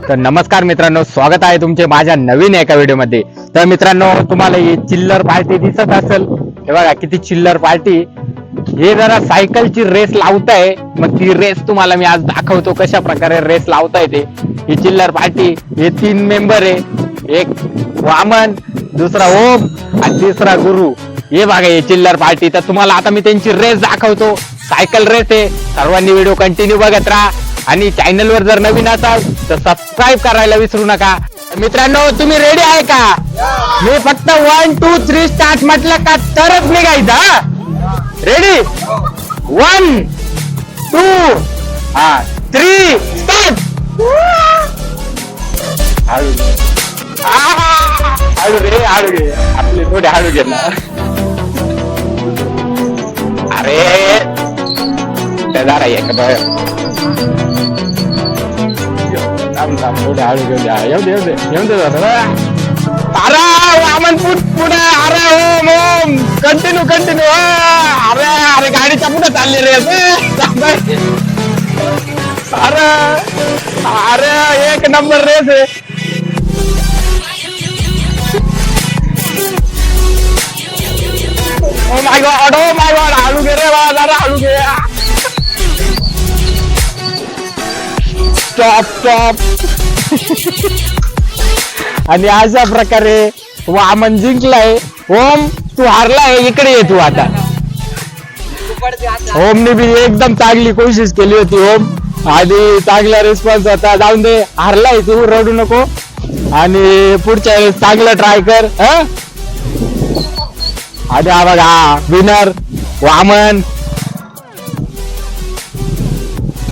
तर नमस्कार मित्रांनो, स्वागत आहे तुमचे माझ्या नवीन एका व्हिडिओमध्ये। तर मित्रांनो, तुम्हाला ही चिल्लर पार्टी दिसत असेल, हे बघा किती चिल्लर पार्टी। हे जरा सायकलची रेस लावताय, मग ती रेस तुम्हाला मी आज दाखवतो कशा प्रकारे रेस लावताय ते। ही चिल्लर पार्टी, हे 3 मेंबर आहे, एक वामन, दुसरा ओम आणि तिसरा गुरु। हे बघा हे चिल्लर पार्टी। तर तुम्हाला आता मी त्यांची रेस दाखवतो, सायकल रेस आहे। सर्वांनी व्हिडिओ कंटिन्यू बघत राहा आणि चॅनल वर जर नवीन असाल तर सबस्क्राईब करायला विसरू नका। मित्रांनो, तुम्ही रेडी आहे का? मी फक्त 1 2 3 स्टार्ट म्हटलं का तरच निघायचं। Ready 1 2 3 start. हळू रे, हळू घे, आपले थोडे हळू घे ना। अरे त्याला एक थोडे हळू घेऊन द्या, येऊन दे अरे वामन पुढे, अरे ओम ओम कंटिन्यू कंटिन्यू। अरे अरे गाडीच्या पुढे चालली रे। अरे अरे एक नंबर रेस आहे। Oh my God, oh my God, हळू घे रे बा, जरा हळू घे। Stop stop. आणि अशा प्रकारे वामन जिंकलाय, ओम तू हारलाय, इकडे ये तू आता। ओमने भी एकदम चांगली कोशिश केली होती, ओम आधी चांगला रिस्पॉन्स होता। जाऊन दे, हारलाय तू, रडू नको आणि पुढच्या वेळेस चांगलं ट्राय कर। आणि हा बघा विनर वामन।